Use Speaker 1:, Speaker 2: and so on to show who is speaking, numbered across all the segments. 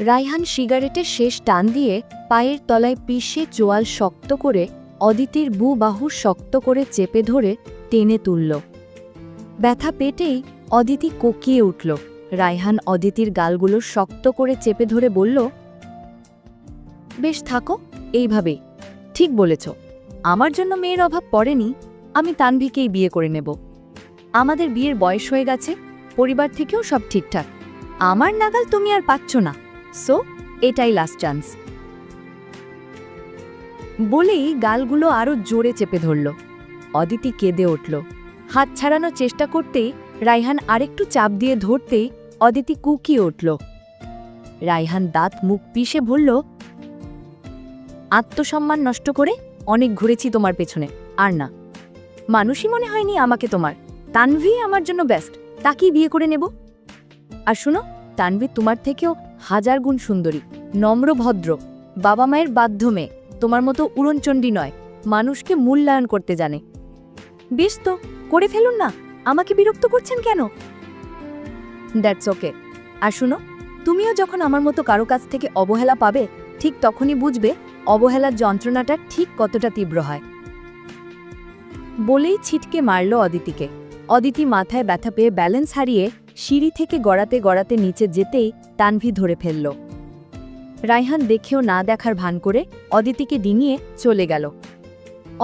Speaker 1: রায়হান সিগারেটের শেষ টান দিয়ে পায়ের তলায় পিষে চোয়াল শক্ত করে অদিতির বাহু শক্ত করে চেপে ধরে টেনে তুলল। ব্যথা পেটেই অদিতি কোকিয়ে উঠল। রায়হান অদিতির গালগুলো শক্ত করে চেপে ধরে বলল, বেশ থাকো এইভাবেই, ঠিক বলেছ, আমার জন্য মেয়ের অভাব পড়েনি, আমি তানভীকেই বিয়ে করে নেব। আমাদের বিয়ের বয়স হয়ে গেছে, পরিবার থেকেও সব ঠিকঠাক, আমার নাগাল তুমি আর পাচ্ছ না, সো এটাই লাস্ট চান্স। বলেই গালগুলো আরো জোরে চেপে ধরল। অদিতি কেঁদে উঠল। হাত ছাড়ানোর চেষ্টা করতেই রায়হান আরেকটু চাপ দিয়ে ধরতেই অদিতি কুকিয়ে উঠল। রায়হান দাঁত মুখ পিষে বলল, আত্মসম্মান নষ্ট করে অনেক ঘুরেছি তোমার পেছনে, আর না, মানুষই মনে হয়নি আমাকে তোমার। তানভী আমার জন্য বেস্ট, তাকেই বিয়ে করে নেব। আর শুনো, তানভী তোমার থেকেও 1000 গুণ সুন্দরী, নম্র, ভদ্র, বাবা মায়ের বাধ্য মেয়ে, তোমার মতো উড়নচণ্ডী নয়, মানুষকে মূল্যায়ন করতে জানে। বেশ তো, করে ফেলুন না, আমাকে বিরক্ত করছেন কেন? That's okay. আর শুনো, তুমিও যখন আমার মতো কারো কাছ থেকে অবহেলা পাবে, ঠিক তখনই বুঝবে অবহেলার যন্ত্রণাটা ঠিক কতটা তীব্র হয়। বলেই ছিটকে মারল অদিতিকে। অদিতি মাথায় ব্যথা পেয়ে ব্যালেন্স হারিয়ে সিঁড়ি থেকে গড়াতে গড়াতে নিচে যেতেই তানভী ধরে ফেলল। রায়হান দেখেও না দেখার ভান করে অদিতিকে ডিঙিয়ে চলে গেল।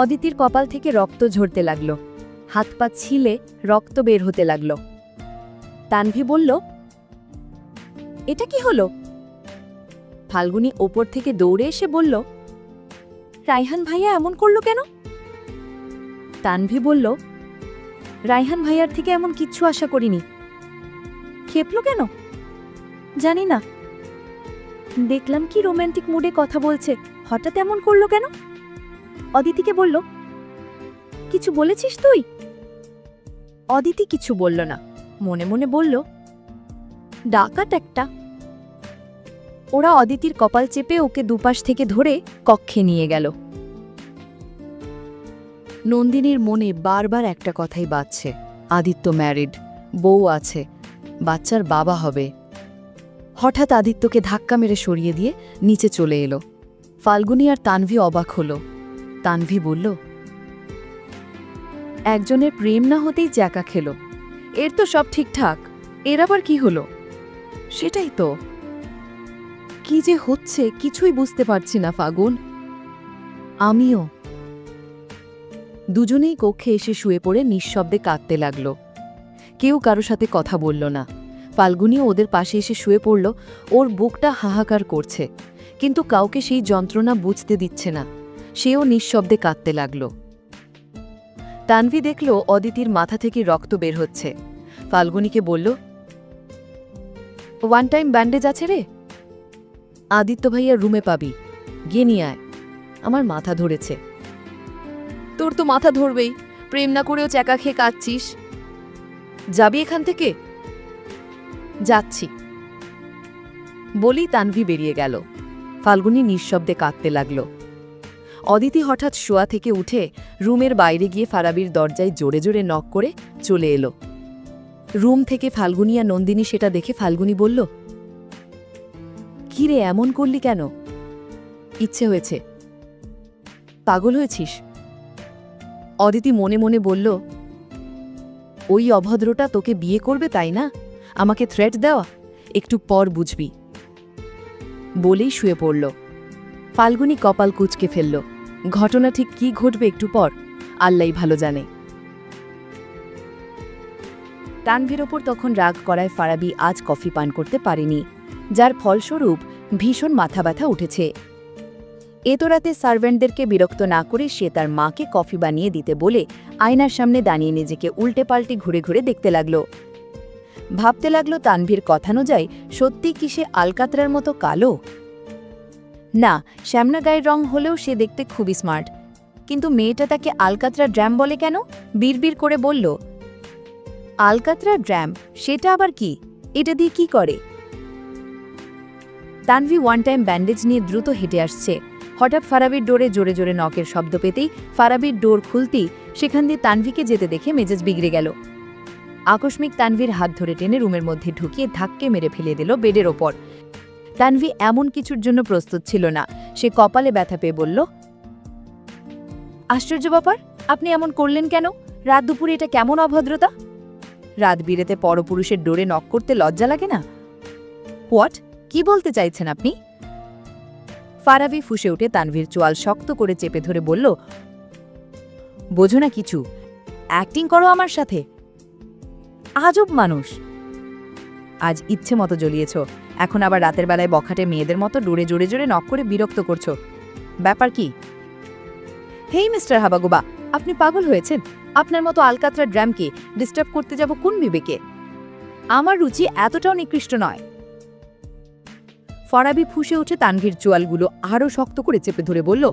Speaker 1: অদিতির কপাল থেকে রক্ত ঝরতে লাগল, হাত পা ছিলে রক্ত বের হতে লাগল। তানভী বলল, এটা কি হলো? ফাল্গুনী ওপর থেকে দৌড়ে এসে বলল, রায়হান ভাইয়া এমন করলো কেন? তানভী বলল, রায়হান ভাইয়ার থেকে এমন কিচ্ছু আশা করিনি। খেপলো কেন? জানি না, দেখলাম কি রোম্যান্টিক মুডে কথা বলছে, হঠাৎ এমন করলো কেন? অদিতিকে বলল, কিছু বলেছিস তুই? অদিতি কিছু বলল না, মনে মনে বলল, ডাকাত একটা। ওরা অদিতির কপাল চেপে ওকে দুপাশ থেকে ধরে কক্ষে নিয়ে গেল।
Speaker 2: নন্দিনীর মনে বারবার একটা কথাই বাজছে, আদিত্য ম্যারিড, বউ আছে, বাচ্চার বাবা হবে। হঠাৎ আদিত্যকে ধাক্কা মেরে সরিয়ে দিয়ে নিচে চলে এলো। ফাল্গুনী আর তানভী অবাক হল। তানভী বলল, একজনের প্রেম না হতেই চ্যাকা খেল, এর তো সব ঠিকঠাক, এর আবার কি হলো? সেটাই তো, কি যে হচ্ছে কিছুই বুঝতে পারছি না ফাগুন। আমিও। দুজনেই কক্ষে এসে শুয়ে পড়ে নিঃশব্দে কাঁদতে লাগল। কেউ কারো সাথে কথা বলল না। ফাল্গুনীও ওদের পাশে এসে শুয়ে পড়ল। ওর বুকটা হাহাকার করছে, কিন্তু কাউকে সেই যন্ত্রণা বুঝতে দিচ্ছে না। সেও নিঃশব্দে কাঁদতে লাগল। তানভী দেখল অদিতির মাথা থেকে রক্ত বের হচ্ছে। ফাল্গুনীকে বলল, ওয়ান টাইম ব্যান্ডেজ আছে রে? আদিত্য ভাইয়ার রুমে পাবি, গিয়ে নিয়ে আয়, আমার মাথা ধরেছে। তোর তো মাথা ধরবেই, প্রেম না করেও চ্যাকা খেয়ে কাঁদছিস। যাবি এখান থেকে? যাচ্ছি বলেই তানভী বেরিয়ে গেল। ফাল্গুনী নিঃশব্দে কাঁদতে লাগল। অদিতি হঠাৎ শোয়া থেকে উঠে রুমের বাইরে গিয়ে ফারাবির দরজায় জোরে জোরে নক করে চলে এলো। রুম থেকে ফাল্গুনী আর নন্দিনী সেটা দেখে ফাল্গুনী বলল, কি রে, এমন করলি কেন? ইচ্ছে হয়েছে। পাগল হয়েছিস? অদিতি মনে মনে বলল, ওই অভদ্রটা তোকে বিয়ে করবে তাই না? আমাকে থ্রেট দেওয়া, একটু পর বুঝবি। বলেই শুয়ে পড়ল। ফাল্গুনী কপাল কুঁচকে ফেলল। ঘটনা ঠিক কি ঘটবে একটু পর আল্লাহই ভালো জানে। তানভীর ওপর তখন রাগ করায় ফারাবি আজ কফি পান করতে পারেনি, যার ফলস্বরূপ ভীষণ মাথা ব্যথা উঠেছে। এত রাতে সার্ভেন্টদেরকে বিরক্ত না করে সে তার মাকে কফি বানিয়ে দিতে বলে আয়নার সামনে দাঁড়িয়ে নিজেকে উল্টে পাল্টে ঘুরে ঘুরে দেখতে লাগল। ভাবতে লাগল, তানভীর কথানুযায়ী সত্যি কি সে আলকাতরার মতো কালো? না, শ্যামনা গায়ের রং হলেও সে দেখতে খুবই স্মার্ট, কিন্তু মেয়েটা তাকে আলকাতরা ড্র্যাম বলে কেন? বিড়বিড় করে বলল, আলকাতরা ড্র্যাম, সেটা আবার কি? এটা দিয়ে কি করে? তানভী ওয়ান টাইম ব্যান্ডেজ নিয়ে দ্রুত হেঁটে আসছে। হঠাৎ ফারাবির ডোরে জোরে জোরে নকের শব্দ পেতেই ফারাবির ডোর খুলতেই সেখান দিয়ে তানভীকে যেতে দেখে মেজাজ বিগড়ে গেল। আকস্মিক তানভীর হাত ধরে টেনে রুমের মধ্যে ঢুকিয়ে ধাক্কে মেরে ফেলে দিল বেডের ওপর।
Speaker 1: তানভি এমন কিছুর জন্য প্রস্তুত ছিল না। সে কপালে ব্যথা পেয়ে বলল, আশ্চর্য ব্যাপার, আপনি এমন করলেন কেন? রাত দুপুরে এটা কেমন অভদ্রতা? রাত বিরেতে পরপুরুষের ডোরে নক করতে লজ্জা লাগে না? হোয়াট, কি বলতে চাইছেন আপনি? ফারাবি ফুঁসে উঠে তানভীর চোয়াল শক্ত করে চেপে ধরে বলল, বোঝো না কিছু, অ্যাক্টিং করো আমার সাথে। আজব মানুষ। আজ ইচ্ছে মতো জ্বলিয়েছ, এখন আবার রাতের বেলায় বখাটে মেয়েদের মতো ডোরে জোরে জোরে নক করে বিরক্ত করছো। ব্যাপার কি? হেই মিস্টার হাবাগোবা, আপনি পাগল হয়েছেন? আপনার মতো আলকাতরা ড্রামকে ডিস্টার্ব করতে যাব কোন বিবেকে? আমার রুচি এতটাও নিকৃষ্ট নয়। ফরাবি ফুঁসে উঠে তানভীর চোয়ালগুলো আরও শক্ত করে চেপে ধরে বলল,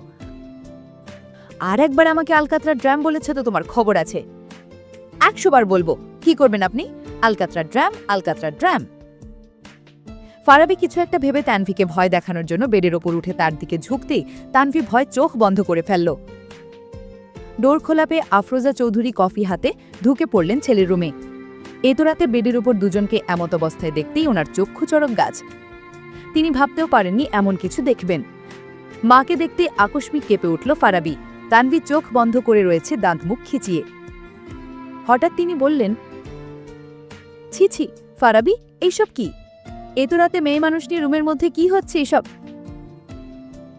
Speaker 1: আর একবার আমাকে আলকাতরা ড্রাম বলেছে তো তোমার খবর আছে। 100 বার বলবো। কি করবেন আপনি? আলকাতরা ড্রাম, আলকাতরা ড্রাম। ফারাবি কিছু একটা ভেবে তানভীকে ভয় দেখানোর জন্য বেডের ওপর উঠে তার দিকে ঝুঁকতেই তানভী ভয় চোখ বন্ধ করে ফেলল। ডোর খোলা পেয়ে আফরোজা চৌধুরী কফি হাতে ঢুকে পড়লেন ছেলের রুমে। এত রাতে বেডের ওপর দুজনকে এমত অবস্থায় দেখতেই ওনার চক্ষু চড়ক গাছ। তিনি ভাবতেও পারেননি এমন কিছু দেখবেন। মাকে দেখতে আকস্মিক কেঁপে উঠল ফারাবি। তানভী চোখ বন্ধ করে রয়েছে, দাঁত মুখ খিচিয়ে। হঠাৎ তিনি বললেন, ছি ছি ফারাবি, এইসব কি? এত রাতে মেয়ে মানুষ নিয়ে রুমের মধ্যে কি হচ্ছে এসব?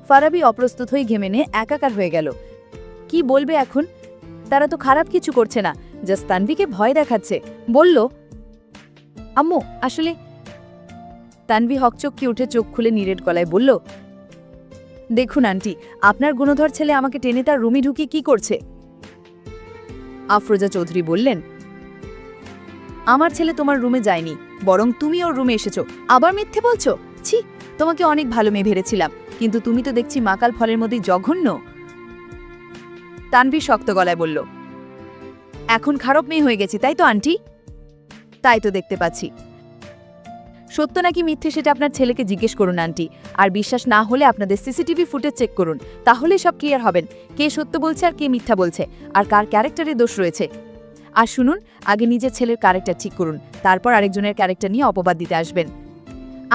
Speaker 1: ফারাবি অপ্রস্তুত হয়ে ঘেমে নিয়ে একাকার হয়ে গেল। কি বলবে এখন? তারা তো খারাপ কিছু করছে না, জাস্ট তানভীকে ভয় দেখাচ্ছে। বলল, আম্মু আসলে। তানভী হকচক্কি উঠে চোখ খুলে নিরেট গলায় বলল, দেখুন আন্টি, আপনার গুণধর ছেলে আমাকে টেনে তার রুমে ঢুকিয়ে কি করছে? আফরোজা চৌধুরী বললেন, আমার ছেলে তোমার রুমে যায়নি, বরং তুমি ওর রুমে এসেছো। আবার মিথ্যে বলছো? ছি, তোমাকে অনেক ভালো মেয়ে ভেবেছিলাম, কিন্তু তুমি তো দেখছি মাকাল ফলের মধ্যে জঘন্য। তানভী শক্ত গলায় বলল, এখন খারাপ মেয়ে হয়ে গেছি তাই তো আন্টি? তাই তো দেখতে পাচ্ছি। সত্য নাকি মিথ্যে সেটা আপনার ছেলেকে জিজ্ঞেস করুন আন্টি। আর বিশ্বাস না হলে আপনাদের সিসিটিভি ফুটেজ চেক করুন, তাহলেই সব ক্লিয়ার হবেন কে সত্য বলছে আর কে মিথ্যা বলছে, আর কার ক্যারেক্টারে দোষ রয়েছে। আর শুনুন, আগে নিজের ছেলের ক্যারেক্টার ঠিক করুন, তারপর আরেকজনের ক্যারেক্টার নিয়ে অপবাদ দিতে আসবেন।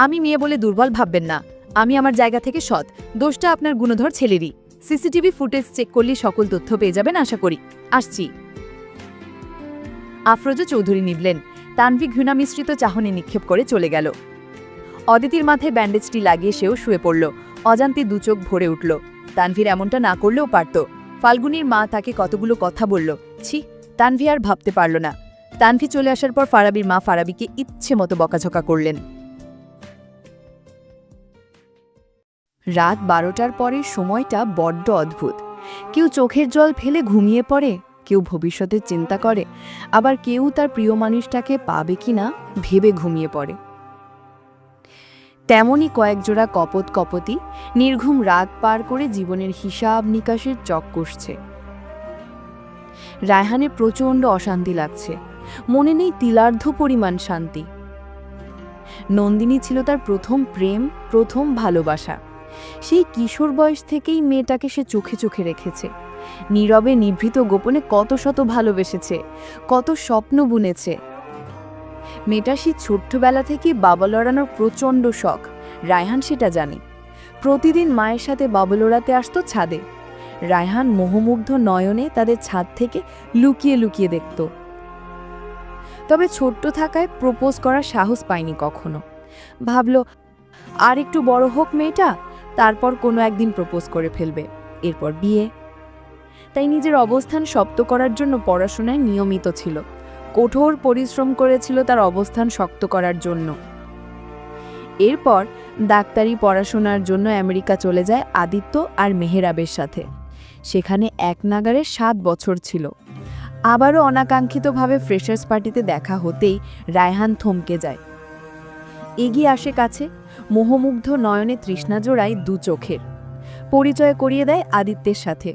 Speaker 1: আমি মেয়ে বলে দুর্বল ভাববেন না, আমি আমার জায়গা থেকে সৎ। দোষটা আপনার গুণধর ছেলেরই। সিসিটিভি ফুটেজ চেক করলে সকল তথ্য পেয়ে যাবেন আশা করি। আসছি। আফরোজা চৌধুরী নিবলেন। তানভী ঘৃণা মিশ্রিত চাহনি নিক্ষেপ করে চলে গেল। অদিতির মাথায় ব্যান্ডেজটি লাগিয়ে সেও শুয়ে পড়ল। অজান্তে দু চোখ ভরে উঠল। তানভীর এমনটা না করলেও পারত। ফাল্গুনির মা তাকে কতগুলো কথা বলল, ছি, তানভী আর ভাবতে পারল না। তানভী চলে আসার পর ফারাবির মা ফারাবিকে ইচ্ছে মতো বকাঝকা করলেন। রাত 12টার পরের সময়টা বড্ড অদ্ভুত। কেউ চোখের জল ফেলে ঘুমিয়ে পড়ে, কেউ ভবিষ্যতের চিন্তা করে, আবার কেউ তার প্রিয় মানুষটাকে পাবে কিনা ভেবে ঘুমিয়ে পড়ে। তেমনই কয়েকজোড়া কপত কপতি নির্ঘুম রাত পার করে জীবনের হিসাব নিকাশের চক কষছে। রায়হানের প্রচণ্ড অশান্তি লাগছে, মনে নেই তিলার্ধ পরিমাণ শান্তি। নন্দিনী ছিল তার প্রথম প্রেম, প্রথম ভালোবাসা। সেই কিশোর বয়স থেকেই মেয়েটাকে সে চোখে চোখে রেখেছে। নীরবে নিভৃত গোপনে কত শত ভালোবেসেছে, কত স্বপ্ন বুনেছে। মেয়েটা সেই ছোট্টবেলা থেকে বাবা লড়ানোর প্রচণ্ড শখ। রায়হান সেটা জানে। প্রতিদিন মায়ের সাথে বাবা লড়াতে আসতো ছাদে। রায়হান মোহমুগ্ধ নয়নে তাদের ছাদ থেকে লুকিয়ে লুকিয়ে দেখত। তবে ছোট্ট থাকায় প্রপোজ করার সাহস পায়নি কখনো। ভাবল আর একটু বড় হোক মেয়েটা, তারপর কোনো একদিন প্রপোজ করে ফেলবে, এরপর বিয়ে। তাই নিজের অবস্থান শক্ত করার জন্য পড়াশোনায় নিয়মিত ছিল। কঠোর পরিশ্রম করেছিল তার অবস্থান শক্ত করার জন্য। এরপর ডাক্তারি পড়াশোনার জন্য আমেরিকা চলে যায় আদিত্য আর মেহেরাবের সাথে। সেখানে এক নাগারে 7 বছর ছিল। আবারও অনাকাঙ্ক্ষিতভাবে ফ্রেশার্স পার্টিতে দেখা হতেই রায়হান থমকে যায়। এগিয়ে আসে কাছে, মোহমুগ্ধ নয়নে তৃষ্ণা জোড়ায় দু চোখের। পরিচয় করিয়ে দেয় আদিত্যের সাথে।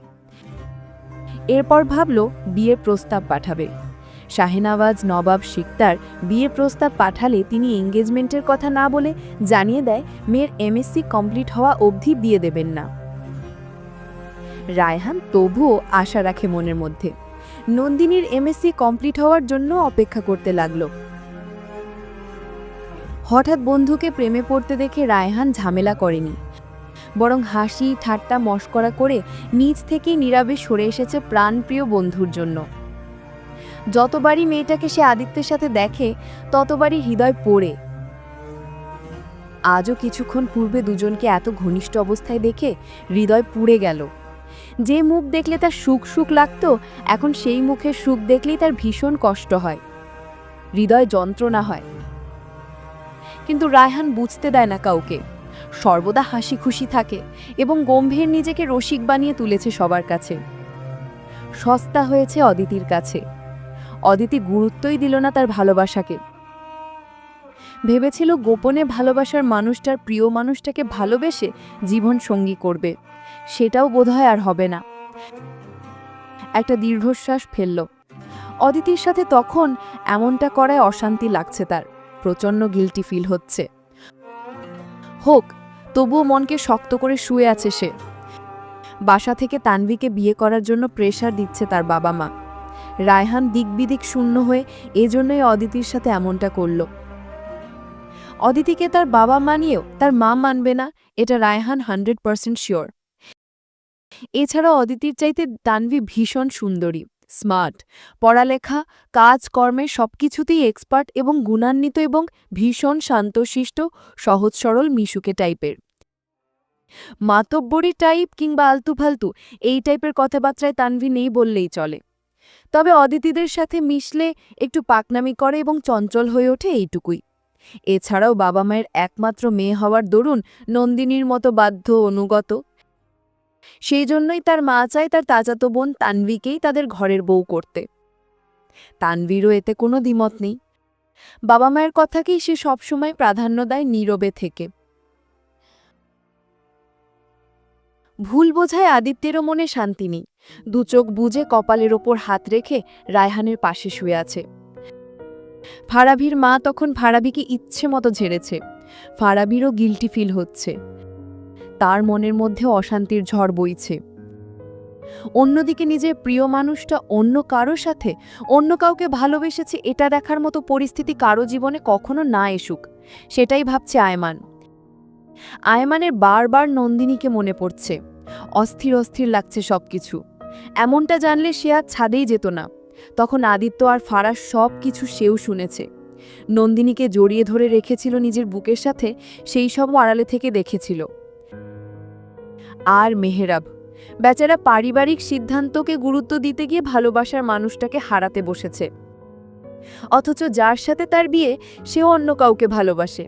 Speaker 1: এরপর ভাবল বিয়ের প্রস্তাব পাঠাবে। শাহেনাওয়াজ নবাব শিকদার বিয়ে প্রস্তাব পাঠালে তিনি এঙ্গেজমেন্টের কথা না বলে জানিয়ে দেয় মেয়ের এমএসসি কমপ্লিট হওয়া অবধি বিয়ে দেবেন না। রায়হান তবুও আশা রাখে মনের মধ্যে। নন্দিনীর এমএসসি কমপ্লিট হওয়ার জন্য অপেক্ষা করতে লাগল। হঠাৎ বন্ধুকে প্রেমে পড়তে দেখে রায়হান ঝামেলা করেনি, বরং হাসি ঠাট্টা মশকরা করে নিজ থেকেই নীরবে সরে এসেছে প্রাণপ্রিয় বন্ধুর জন্য। যতবারই মেয়েটাকে সে আদিত্যের সাথে দেখে ততবারই হৃদয় পড়ে। আজও কিছুক্ষণ পূর্বে দুজনকে এত ঘনিষ্ঠ অবস্থায় দেখে হৃদয় পুড়ে গেল। যে মুখ দেখলে তার সুখ সুখ লাগতো, এখন সেই মুখের সুখ দেখলেই তার ভীষণ কষ্ট হয়, হৃদয় যন্ত্রণা হয়। কিন্তু রায়হান বুঝতে দেয় না কাউকে, সর্বদা হাসি খুশি থাকে এবং গম্ভীর নিজেকে রসিক বানিয়ে তুলেছে সবার কাছে। সস্তা হয়েছে অদিতির কাছে। অদিতি গুরুত্বই দিল না তার ভালোবাসাকে। ভেবেছিল গোপনে ভালোবাসার মানুষটার প্রিয় মানুষটাকে ভালোবেসে জীবন সঙ্গী করবে, সেটাও বোধহয় আর হবে না। একটা দীর্ঘশ্বাস ফেলল। অদিতির সাথে তখন এমনটা করায় অশান্তি লাগছে তার, প্রচণ্ড গিল্টি ফিল হচ্ছে। হোক, তবুও মনকে শক্ত করে শুয়ে আছে সে। বাসা থেকে তানভীকে বিয়ে করার জন্য প্রেশার দিচ্ছে তার বাবা মা। রায়হান দিকবিদিক শূন্য হয়ে এজন্যই অদিতির সাথে এমনটা করল। অদিতিকে তার বাবা মানিয়েও তার মা মানবে না, এটা রায়হান 100% শিওর। এছাড়া অদিতির চাইতে তানভী ভীষণ সুন্দরী, স্মার্ট, পড়ালেখা কাজকর্মে সবকিছুতেই এক্সপার্ট এবং গুণান্বিত এবং ভীষণ শান্তশিষ্ট সহজ সরল মিশুকে টাইপের। মাতব্বরি টাইপ কিংবা আলতুফালতু এই টাইপের কথাবার্তায় তানভী নেই বললেই চলে। তবে অদিতিদের সাথে মিশলে একটু পাকনামি করে এবং চঞ্চল হয়ে ওঠে, এইটুকুই। এছাড়াও বাবা মায়ের একমাত্র মেয়ে হওয়ার দরুন নন্দিনীর মতো বাধ্য অনুগত। সেই জন্যই তার মা চায় তার চাচাতো বোন তানভীকেই তাদের ঘরের বউ করতে। তানভীরও এতে কোনো দ্বিমত নেই। বাবা মায়ের কথাকেই সে সবসময় প্রাধান্য দেয় নীরবে থেকে। ভুল বোঝায় আদিত্যেরও মনে শান্তি নেই। দু চোখ বুজে কপালের ওপর হাত রেখে রায়হানের পাশে শুয়ে আছে। ফারাবির মা তখন ফারাবিকে ইচ্ছে মতো ঝেড়েছে। ফারাবিরও গিল্টি ফিল হচ্ছে, তার মনের মধ্যে অশান্তির ঝড় বইছে। অন্যদিকে নিজের প্রিয় মানুষটা অন্য কারো সাথে অন্য কাউকে ভালোবেসেছে, এটা দেখার মতো পরিস্থিতি কারো জীবনে কখনো না এসুক, সেটাই ভাবছে আয়মান। আয়মানের বারবার নন্দিনীকে মনে পড়ছে, অস্থির অস্থির লাগছে সবকিছু। এমনটা জানলে সে আর ছাদেই যেত না। তখন আদিত্য আর ফারাস সব কিছু সেও শুনেছে। নন্দিনীকে জড়িয়ে ধরে রেখেছিল নিজের বুকের সাথে, সেই সব আড়ালে থেকে দেখেছিল। আর মেহেরাব বেচারা পারিবারিক সিদ্ধান্তকে গুরুত্ব দিতে গিয়ে ভালোবাসার মানুষটাকে হারাতে বসেছে। অথচ যার সাথে তার বিয়ে সেও অন্য কাউকে ভালোবাসে।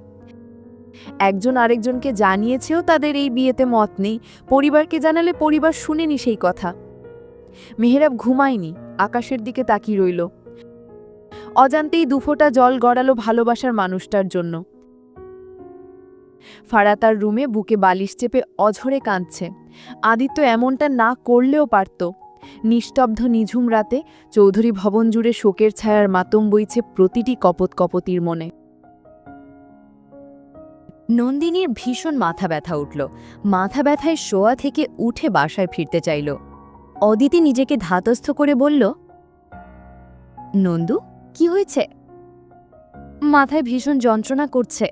Speaker 1: একজন আরেকজনকে জানিয়েছেও তাদের এই বিয়েতে মত নেই, পরিবারকে জানালে পরিবার শুনেনি সেই কথা। মেহেরাব ঘুমায়নি, আকাশের দিকে তাকিয়ে রইল। অজান্তেই দুফোঁটা জল গড়ালো ভালোবাসার মানুষটার জন্য। ফারা তার রুমে বুকে বালিশ চেপে অঝরে কাঁদছে। আদিত্য এমনটা না করলেও পারত। নিস্তব্ধ নিঝুম রাতে চৌধুরী ভবন জুড়ে শোকের ছায়ার মাতম বইছে প্রতিটি কপত কপতির মনে। নন্দিনীর ভীষণ মাথা ব্যথা উঠল। মাথা ব্যথায় শোয়া থেকে উঠে বাসায় ফিরতে চাইল। অদিতি নিজেকে ধাতস্থ করে বলল, নন্দু, কি হয়েছে? মাথায় ভীষণ যন্ত্রণা করছে,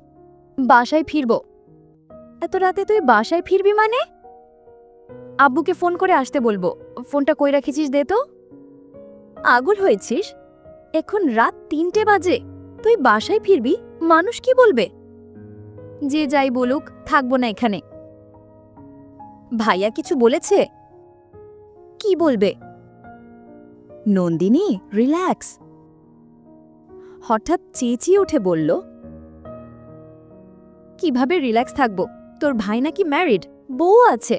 Speaker 1: বাসায় ফিরব। এত রাতে তুই বাসায় ফিরবি মানে? আব্বুকে ফোন করে আসতে বলবো। ফোনটা কই রাখিছিস দে তো। আগুল হয়েছিস? এখন রাত 3টে বাজে, তুই বাসায় ফিরবি? মানুষ কি বলবে? যে যাই বলুক, থাকবো না এখানে। ভাইয়া কিছু বলেছে? কি বলবে? নন্দিনী, রিল্যাক্স। হঠাৎ চেঁচিয়ে উঠে বলল, কিভাবে রিল্যাক্স থাকবো? তোর ভাই নাকি ম্যারিড, বউ আছে,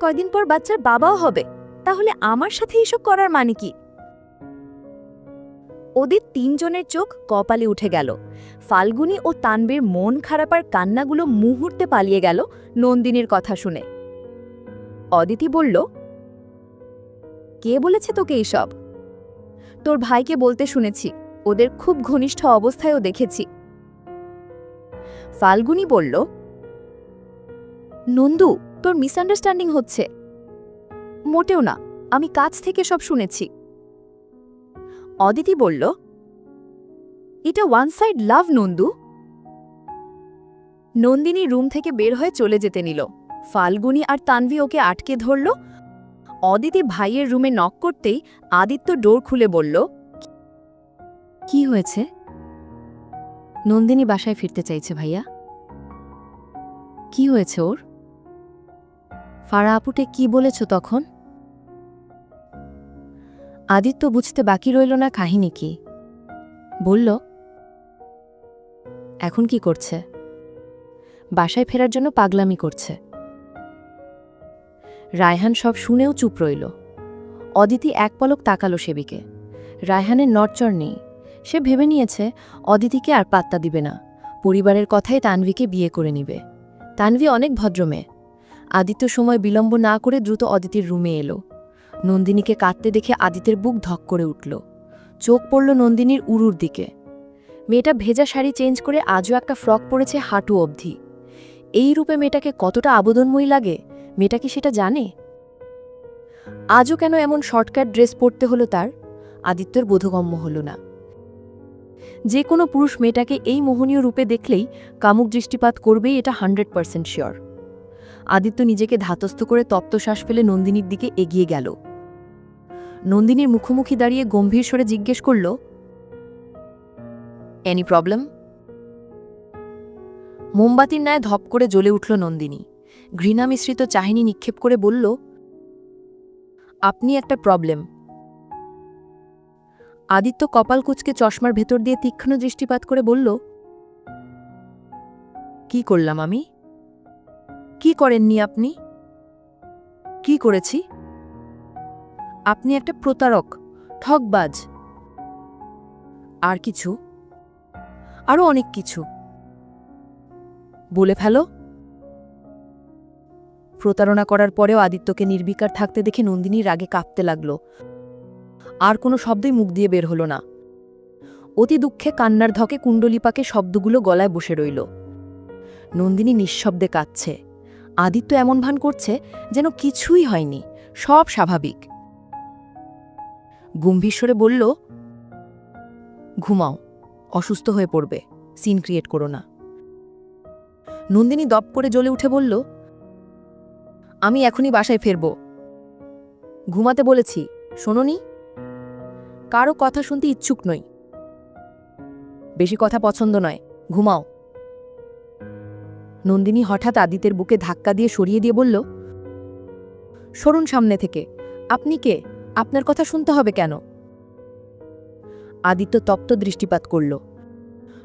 Speaker 1: কয়দিন পর বাচ্চার বাবাও হবে, তাহলে আমার সাথে এসব করার মানে কি? ওদের তিনজনের চোখ কপালে উঠে গেল। ফাল্গুনী ও তানবীর মন খারাপার কান্নাগুলো মুহূর্তে পালিয়ে গেল নন্দিনীর কথা শুনে। অদিতি বলল, কে বলেছে তোকে এইসব? তোর ভাইকে বলতে শুনেছি, ওদের খুব ঘনিষ্ঠ অবস্থায়ও দেখেছি। ফাল্গুনী বলল, নন্দু, তোর মিসআন্ডারস্ট্যান্ডিং হচ্ছে। মোটেও না, আমি কাছ থেকে সব শুনেছি। অদিতি বলল, এটা one side love Nandu. Nandini room থেকে বের হয়ে চলে যেতে নিল। ফাল্গুনী আর তানভি ওকে আটকে ধরল। অদিতি ভাইয়ের রুমে নক করতেই আদিত্য ডোর খুলে বলল, কি হয়েছে? নন্দিনী বাসায় ফিরতে চাইছে ভাইয়া। কি হয়েছে ওর? ফারা আপুটে কি বলেছ তখন? আদিত্য বুঝতে বাকি রইল না কাহিনী কি। বলল, এখন কি করছে? বাসায় ফেরার জন্য পাগলামি করছে। রায়হান সব শুনেও চুপ রইল। অদিতি এক পলক তাকালো সেবিকে। রায়হানের নড়চড় নেই। সে ভেবে নিয়েছে অদিতিকে আর পাত্তা দিবে না, পরিবারের কথায় তানভিকে বিয়ে করে নিবে। তানভি অনেক ভদ্র মেয়ে। আদিত্য সময় বিলম্ব না করে দ্রুত অদিতির রুমে এলো। নন্দিনীকে কাঁদতে দেখে আদিত্যের বুক ধক করে উঠল। চোখ পড়ল নন্দিনীর উরুর দিকে। মেয়েটা ভেজা শাড়ি চেঞ্জ করে আজও একটা ফ্রক পরেছে হাঁটু অবধি। এই রূপে মেয়েটাকে কতটা আবেদনময়ী লাগে, মেয়েটা কি সেটা জানে? আজও কেন এমন শর্টকাট ড্রেস পরতে হলো তার? আদিত্যর বোধগম্য হল না। যে কোনো পুরুষ মেয়েটাকে এই মোহনীয় রূপে দেখলেই কামুক দৃষ্টিপাত করবেই, এটা 100% শিওর। আদিত্য নিজেকে ধাতস্থ করে তপ্ত শ্বাস ফেলে নন্দিনীর দিকে এগিয়ে গেল। নন্দিনীর মুখোমুখি দাঁড়িয়ে গম্ভীর স্বরে জিজ্ঞেস করল, এনি প্রবলেম? মোমবাতির ন্যায় ধপ করে জ্বলে উঠল নন্দিনী। ঘৃণা মিশ্রিত চাহিনী নিক্ষেপ করে বলল, আপনি একটা প্রবলেম। আদিত্য কপাল কুঁচকে চশমার ভেতর দিয়ে তীক্ষ্ণ দৃষ্টিপাত করে বলল, কি করলাম আমি? কি করেননি আপনি? কি করেছি? আপনি একটা প্রতারক, ঠকবাজ। আর কিছু? আরও অনেক কিছু। বলে ফেলো। প্রতারণা করার পরেও আদিত্যকে নির্বিকার থাকতে দেখে নন্দিনীর রাগে কাঁপতে লাগল। আর কোনো শব্দই মুখ দিয়ে বের হল না। অতি দুঃখে কান্নার ধকে কুণ্ডলিপাকে শব্দগুলো গলায় বসে রইল। নন্দিনী নিঃশব্দে কাঁদছে। আদিত্য এমন ভান করছে যেন কিছুই হয়নি, সব স্বাভাবিক। গম্ভীর বলল, ঘুমাও, অসুস্থ হয়ে পড়বে, সিন ক্রিয়েট করো না। নন্দিনী দপ করে জ্বলে উঠে বলল, আমি এখনই বাসায় ফিরব। ঘুমাতে বলেছি, শোনোনি? কারো কথা শুনতে ইচ্ছুক নই। বেশি কথা পছন্দ নয়, ঘুমাও। নন্দিনী হঠাৎ আদিত্যের বুকে ধাক্কা দিয়ে সরিয়ে দিয়ে বলল, সরুন সামনে থেকে। আপনি কে? আপনার কথা শুনতে হবে কেন? আদিত্য তপ্ত দৃষ্টিপাত করল।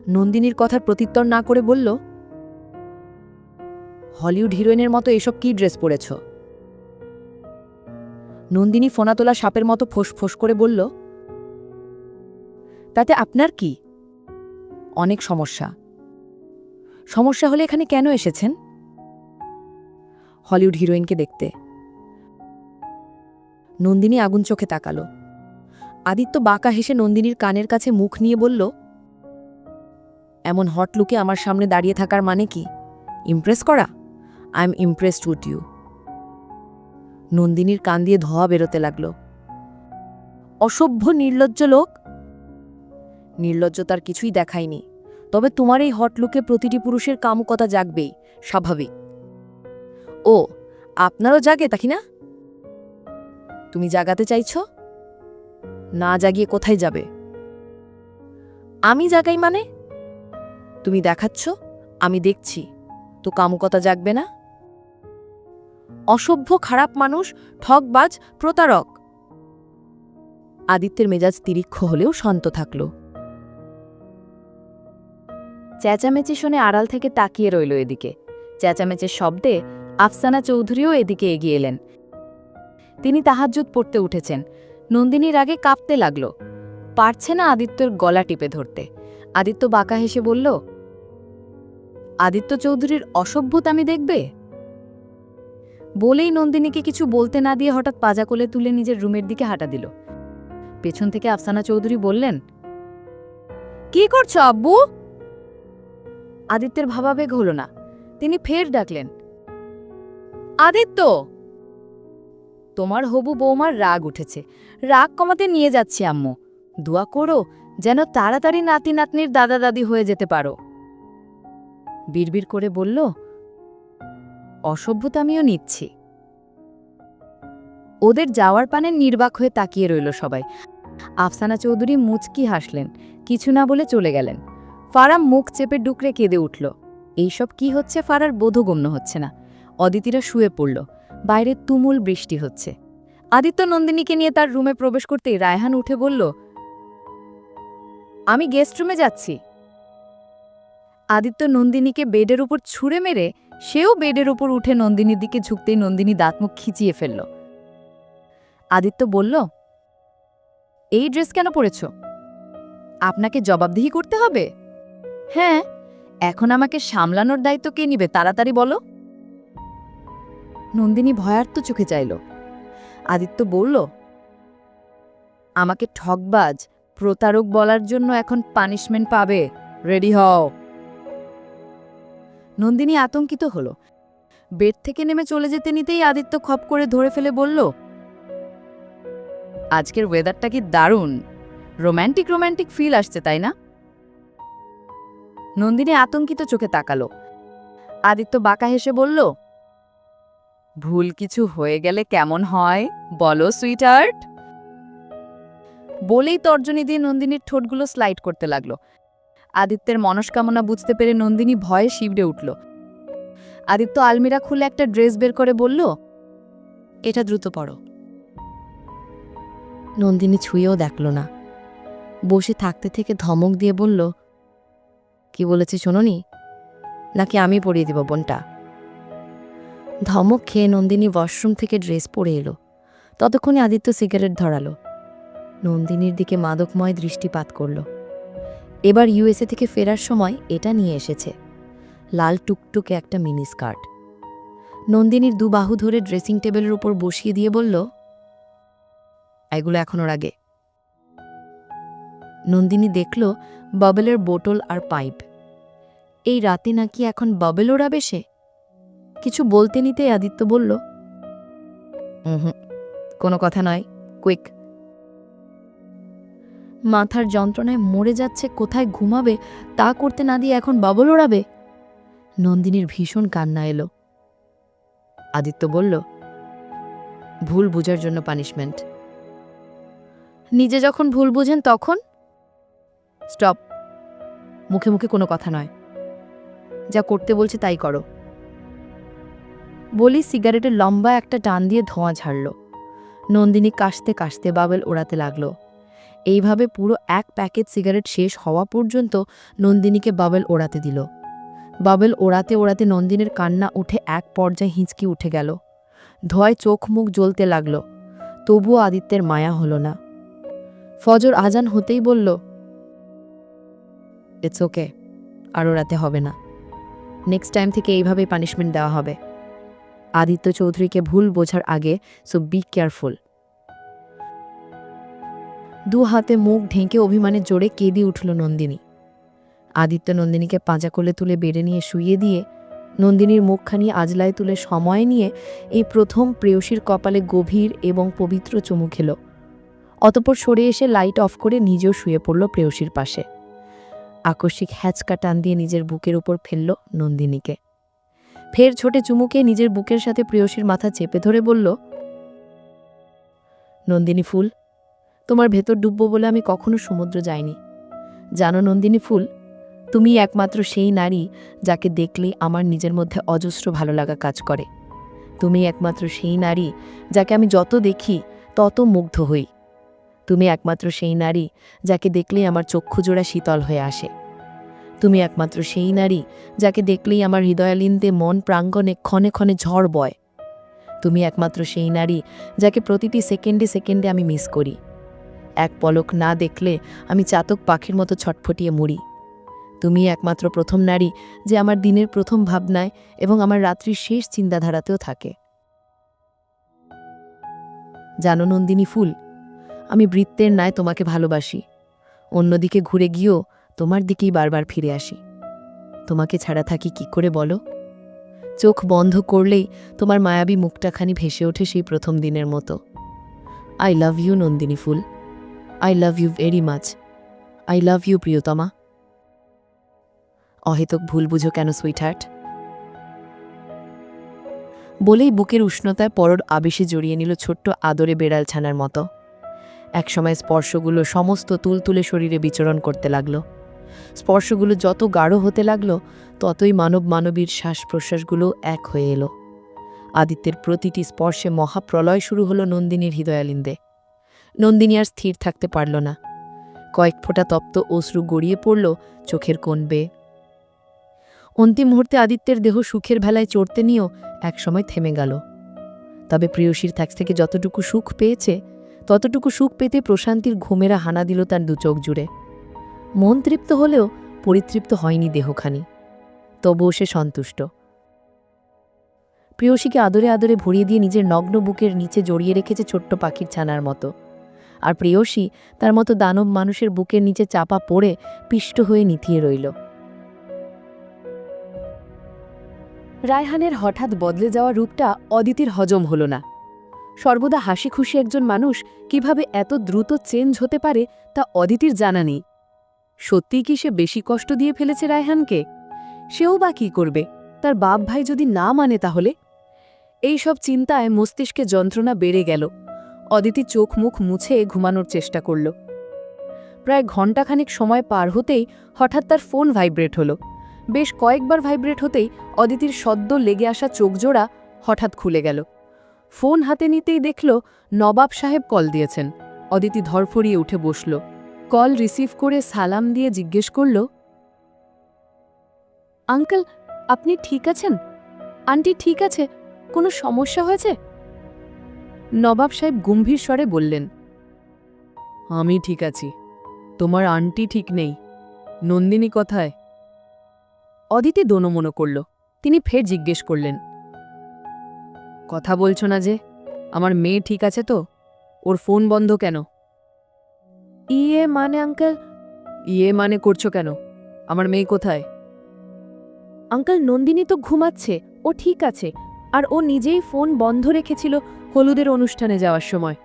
Speaker 1: নন্দিনীর কথার প্রত্যুত্তর না করে বলল, হলিউড হিরোইনের মতো এসব কি ড্রেস পরেছ? নন্দিনী ফোনাতোলা সাপের মতো ফোঁস করে বলল, তাতে আপনার কি? অনেক সমস্যা। সমস্যা হলে এখানে কেন এসেছেন? হলিউড হিরোইনকে দেখতে। নন্দিনী আগুন চোখে তাকালো। আদিত্য বাঁকা হেসে নন্দিনীর কানের কাছে মুখ নিয়ে বলল, এমন হট লুকে আমার সামনে দাঁড়িয়ে থাকার মানে কি? ইমপ্রেস করা? I am impressed with you. নন্দিনীর কান দিয়ে ধোঁয়া বেরোতে লাগল। অসভ্য নির্লজ্জ লোক। নির্লজ্জতার কিছুই দেখায়নি, তবে তোমার এই হট লুকে প্রতিটি পুরুষের কামুকতা জাগবেই, স্বাভাবিক। ও, আপনারও জাগে তাকি না? তুমি জাগাতে চাইছ? না জাগিয়ে কোথায় যাবে? আমি জাগাই মানে? তুমি দেখাচ্ছ, আমি দেখছি, তো কামুকতা জাগবে না? অসভ্য, খারাপ মানুষ, ঠকবাজ, প্রতারক। আদিত্যের মেজাজ তিরিক্ষ হলেও শান্ত থাকল। চেঁচামেচি শুনে আড়াল থেকে তাকিয়ে রইল এদিকে। চেঁচামেচির শব্দে আফসানা চৌধুরীও এদিকে এগিয়ে এলেন। তিনি তাহাজ্জুদ পড়তে উঠেছেন। নন্দিনীর আগে কাঁপতে লাগল, পারছে না আদিত্যর গলা টিপে ধরতে। আদিত্য বাঁকা হেসে বলল, আদিত্য চৌধুরীর অসভ্যতামি দেখবে? বলেই নন্দিনীকে কিছু বলতে না দিয়ে হঠাৎ পাজা কোলে তুলে নিজের রুমের দিকে হাঁটা দিল। পেছন থেকে আফসানা চৌধুরী বললেন, কি করছো আব্বু? আদিত্যের ভাবাবেগ হল না। তিনি ফের ডাকলেন, আদিত্য! তোমার হবু বৌমার রাগ উঠেছে, রাগ কমাতে নিয়ে যাচ্ছি আম্মু। দোয়া করো যেন তাড়াতাড়ি নাতি নাতনির দাদা দাদি হয়ে যেতে পারো। বিড়বিড় করে বলল, অসভ্যতা আমিও নিচ্ছি। ওদের যাওয়ার পানে নির্বাক হয়ে তাকিয়ে রইল সবাই। আফসানা চৌধুরী মুচকি হাসলেন, কিছু না বলে চলে গেলেন। ফারাম মুখ চেপে ডুকরে কেঁদে উঠল। এইসব কি হচ্ছে ফারার বোধগম্য হচ্ছে না। অদিতিরা শুয়ে পড়ল। বাইরে তুমুল বৃষ্টি হচ্ছে। আদিত্য নন্দিনীকে নিয়ে তার রুমে প্রবেশ করতেই রায়হান উঠে বলল, আমি গেস্ট রুমে যাচ্ছি। আদিত্য নন্দিনীকে বেডের উপর ছুঁড়ে মেরে সেও বেডের উপর উঠে নন্দিনীর দিকে ঝুঁকতেই নন্দিনী দাঁতমুখ খিচিয়ে ফেলল। আদিত্য বলল, এই ড্রেস কেন পরেছ? আপনাকে জবাবদিহি করতে হবে? হ্যাঁ, এখন আমাকে সামলানোর দায়িত্ব কে নিবে তাড়াতাড়ি বলো। নন্দিনী ভয়ার্ত চোখে চাইল। আদিত্য বলল, আমাকে ঠকবাজ, প্রতারক বলার জন্য এখন পানিশমেন্ট পাবে, রেডি হও। নন্দিনী আতঙ্কিত হল। বেড থেকে নেমে চলে যেতে নিতেই আদিত্য খপ করে ধরে ফেলে বলল, আজকের ওয়েদারটা কি দারুণ, রোম্যান্টিক রোম্যান্টিক ফিল আসছে তাই না? নন্দিনী আতঙ্কিত চোখে তাকালো। আদিত্য বাঁকা হেসে বলল, ভুল কিছু হয়ে গেলে কেমন হয় বলো সুইটহার্ট। বলেই তর্জনী দিয়ে নন্দিনীর ঠোঁটগুলো স্লাইড করতে লাগলো। আদিত্যের মনস্কামনা বুঝতে পেরে নন্দিনী ভয়ে শিবড়ে উঠল। আদিত্য আলমিরা খুলে একটা ড্রেস বের করে বলল, এটা দ্রুত পড়ো।
Speaker 2: নন্দিনী ছুঁয়েও দেখল না, বসে থাকতে থেকে ধমক দিয়ে বলল, কি বলেছি শোনোনি, নাকি আমি পরিয়ে দিব বোনটা? ধমক খেয়ে নন্দিনী ওয়াশরুম থেকে ড্রেস পরে এলো। ততক্ষণে আদিত্য সিগারেট ধরালো। নন্দিনীর দিকে মাদকময় দৃষ্টিপাত করল। এবার ইউএসএ থেকে ফেরার সময় এটা নিয়ে এসেছে, লাল টুকটুকে একটা মিনি স্কার্ট। নন্দিনীর দুবাহু ধরে ড্রেসিং টেবিলের উপর বসিয়ে দিয়ে বলল, এগুলো এখন ওর আগে। নন্দিনী দেখল বাবেলের বোতল আর পাইপ। এই রাতে নাকি এখন বাবেল ওড়াবে সে। কিছু বলতে নিতেই আদিত্য বলল, কোনো কথা নয়, কুইক। মাথার যন্ত্রণায় মরে যাচ্ছে, কোথায় ঘুমাবে তা করতে না দিয়ে এখন বাবল ওড়াবে। নন্দিনীর ভীষণ কান্না এলো। আদিত্য বলল, ভুল বুঝার জন্য পানিশমেন্ট। নিজে যখন ভুল বুঝেন তখন? স্টপ, মুখে মুখে কোনো কথা নয়, যা করতে বলছে তাই করো। বলি সিগারেটের লম্বা একটা টান দিয়ে ধোঁয়া ঝাড়ল। নন্দিনী কাশতে কাশতে বাবেল ওড়াতে লাগলো। এইভাবে পুরো এক প্যাকেট সিগারেট শেষ হওয়া পর্যন্ত নন্দিনীকে বাবেল ওড়াতে দিল। বাবেল ওড়াতে ওড়াতে নন্দিনীর কান্না উঠে এক পর্যায়ে হিঁচকি উঠে গেল। ধোঁয়ায় চোখ মুখ জ্বলতে লাগল। তবুও আদিত্যের মায়া হলো না। ফজর আজান হতেই বলল, ইটস ওকে, আর ওড়াতে হবে না, নেক্সট টাইম থেকে এইভাবেই পানিশমেন্ট দেওয়া হবে। আদিত্য চৌধুরীকে ভুল বোঝার আগে, সো বি কেয়ারফুল। দু হাতে মুখ ঢেকে অভিমানে জোরে কেঁদে উঠল নন্দিনী। আদিত্য নন্দিনীকে পাঁজা কোলে তুলে বেড়ে নিয়ে শুইয়ে দিয়ে নন্দিনীর মুখখানি আজলায় তুলে সময় নিয়ে এই প্রথম প্রেয়সীর কপালে গভীর এবং পবিত্র চুমু খেল। অতঃপর সরে এসে লাইট অফ করে নিজেও শুয়ে পড়ল প্রেয়সীর পাশে। আকস্মিক হ্যাচকা টান দিয়ে নিজের বুকের উপর ফেলল নন্দিনীকে। ফের ছোটে চুমুকে নিজের বুকের সাথে প্রেয়সীর মাথা চেপে ধরে বলল, নন্দিনী ফুল, তোমার ভেতর ডুববো বলে আমি কখনো সমুদ্র যাইনি। জানো নন্দিনী ফুল, তুমি একমাত্র সেই নারী যাকে দেখলেই আমার নিজের মধ্যে অজস্র ভালো লাগা কাজ করে। তুমি একমাত্র সেই নারী যাকে আমি যত দেখি তত মুগ্ধ হই। তুমি একমাত্র সেই নারী যাকে দেখলেই আমার চক্ষুজোড়া শীতল হয়ে আসে। তুমি একমাত্র সেই নারী যাকে দেখলেই আমার হৃদয়ালিন্দে মন প্রাঙ্গণে ক্ষণে ক্ষণে ঝড় বয়। তুমি একমাত্র সেই নারী যাকে প্রতিটি সেকেন্ডে সেকেন্ডে আমি মিস করি। এক পলক না দেখলে আমি চাতক পাখির মতো ছটফটিয়ে মরি। তুমি একমাত্র প্রথম নারী যে আমার দিনের প্রথম ভাবনায় এবং আমার রাত্রির শেষ চিন্তাধারাতেও থাকে। জানো নন্দিনী ফুল, আমি বৃত্তের ন্যায় তোমাকে ভালোবাসি। অন্যদিকে ঘুরে গিয়েও তোমার দিকেই বারবার ফিরে আসি। তোমাকে ছাড়া থাকি কি করে বলো? চোখ বন্ধ করলেই তোমার মায়াবী মুখটাখানি ভেসে ওঠে সেই প্রথম দিনের মতো। আই লাভ ইউ নন্দিনী ফুল, I love you very much, I love you প্রিয়তমা। অহেতুক ভুল বুঝো কেন সুইটহার্ট? বলেই বুকের উষ্ণতায় পরর আবেশে জড়িয়ে নিল ছোট্ট আদরে বেড়াল ছানার মতো। একসময় স্পর্শগুলো সমস্ত তুলতুলে শরীরে বিচরণ করতে লাগল। স্পর্শগুলো যত গাঢ় হতে লাগল, ততই মানবীর শ্বাস প্রশ্বাসগুলো এক হয়ে এলো। আদিত্যের প্রতিটি স্পর্শে মহাপ্রলয় শুরু হলো নন্দিনীর হৃদয়ালিন্দে। নন্দিনী আর স্থির থাকতে পারল না। কয়েক ফোঁটা তপ্ত অশ্রু গড়িয়ে পড়ল চোখের কোণ বেয়ে। অন্তিম মুহূর্তে আদিত্যের দেহ সুখের ভেলায় চড়তে নিয়েও একসময় থেমে গেল। তবে প্রেয়সীর কাছ থেকে যতটুকু সুখ পেয়েছে, ততটুকু সুখ পেতে প্রশান্তির ঘুমেরা হানা দিল তার দুচোখ জুড়ে। মন তৃপ্ত হলেও পরিতৃপ্ত হয়নি দেহখানি, তবুও সে সন্তুষ্ট। প্রেয়সীকে আদরে আদরে ভরিয়ে দিয়ে নিজের নগ্ন বুকের নিচে জড়িয়ে রেখেছে ছোট্ট পাখির ছানার মতো। আর প্রেয়সী তার মতো দানব মানুষের বুকের নিচে চাপা পড়ে পিষ্ট হয়ে নিথিয়ে রইল। রায়হানের হঠাৎ বদলে যাওয়া রূপটা অদিতির হজম হল না। সর্বদা হাসি খুশি একজন মানুষ কিভাবে এত দ্রুত চেঞ্জ হতে পারে তা অদিতির জানা নেই। সত্যিই কি সে বেশি কষ্ট দিয়ে ফেলেছে রায়হানকে? সেও বা কী করবে? তার বাপ ভাই যদি না মানে তাহলে? এই সব চিন্তায় মস্তিষ্কে যন্ত্রণা বেড়ে গেল। অদিতি চোখ মুখ মুছে ঘুমানোর চেষ্টা করল। প্রায় ঘণ্টাখানিক সময় পার হতেই হঠাৎ তার ফোন ভাইব্রেট হলো। বেশ কয়েকবার ভাইব্রেট হতেই অদিতির সদ্য লেগে আসা চোখজোড়া হঠাৎ খুলে গেল। ফোন হাতে নিতেই দেখল নবাব সাহেব কল দিয়েছেন। অদিতি ধরফড়িয়ে উঠে বসল। কল রিসিভ করে সালাম দিয়ে জিজ্ঞেস করল, আঙ্কেল, আপনি ঠিক আছেন? আন্টি ঠিক আছে? কোনো সমস্যা হয়েছে? নবাব সাহেব গম্ভীর স্বরে বললেন, আমি ঠিক আছি, তোমার আন্টি ঠিক নেই। নন্দিনী কোথায়? অদিতি দোনমনো করল। তিনি ফের জিজ্ঞেস করলেন, কথা বলছো না যে? আমার মেয়ে ঠিক আছে তো? ওর ফোন বন্ধ কেন? ইয়ে মানে আঙ্কেল। ইয়ে মানে করছো কেন? আমার মেয়ে কোথায়? আঙ্কেল, নন্দিনী তো ঘুমাচ্ছে, ও ঠিক আছে। আর ও নিজেই ফোন বন্ধ রেখেছিল হলুদের অনুষ্ঠানে যাওয়ার সময়।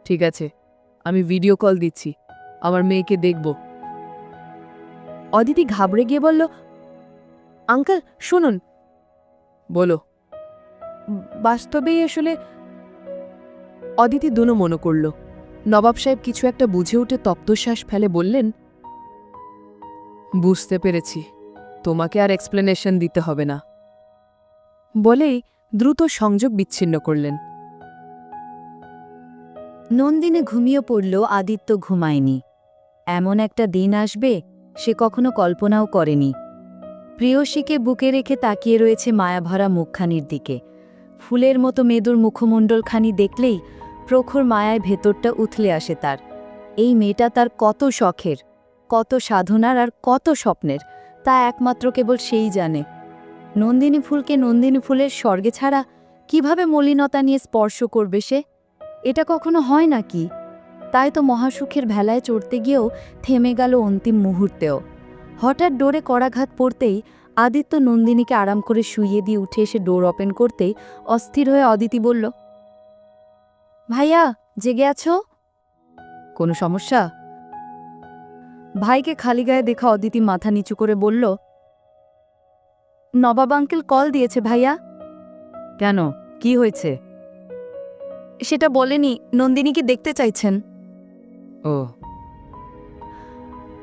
Speaker 2: ঠিক আছে, আমি ভিডিও কল দিচ্ছি, আমার মেয়েকে দেখব। অদিতি ঘাবড়ে গিয়ে বলল, আঙ্কেল শুনুন। বলো। বাস্তবেই আসলে। অদিতি দোনো করল। নবাব সাহেব কিছু একটা বুঝে উঠে তপ্তশ্বাস ফেলে বললেন, বুঝতে পেরেছি, তোমাকে আর এক্সপ্লেনেশন দিতে হবে না। বলেই দ্রুত সংযোগ বিচ্ছিন্ন করলেন।
Speaker 1: নন্দিনী ঘুমিয়ে পড়ল, আদিত্য ঘুমায়নি। এমন একটা দিন আসবে সে কখনো কল্পনাও করেনি। প্রেয়সীকে বুকে রেখে তাকিয়ে রয়েছে মায়াভরা মুখখানির দিকে। ফুলের মতো মেদুর মুখমণ্ডলখানি দেখলেই প্রখর মায়ায় ভেতরটা উথলে আসে তার। এই মেয়েটা তার কত শখের, কত সাধনার আর কত স্বপ্নের, তা একমাত্র কেবল সেই জানে। নন্দিনী ফুলকে নন্দিনী ফুলের স্বর্গে ছাড়া কিভাবে মলিনতা নিয়ে স্পর্শ করবে সে? এটা কখনো হয় নাকি? তাই তো মহাসুখের ভেলায় চড়তে গিয়েও থেমে গেল অন্তিম মুহূর্তেও। হঠাৎ ডোরে করাঘাত পড়তেই আদিত্য নন্দিনীকে আরাম করে শুইয়ে দিয়ে উঠে এসে ডোর ওপেন করতেই অস্থির হয়ে অদিতি বলল, ভাইয়া, জেগে আছো? কোনো সমস্যা? ভাইকে খালি গায়ে দেখা অদিতি মাথা নিচু করে বলল, নবাব আঙ্কেল কল দিয়েছে ভাইয়া। কেন, কি হয়েছে? সেটা বলেনি, নন্দিনীকে দেখতে চাইছেন। ও,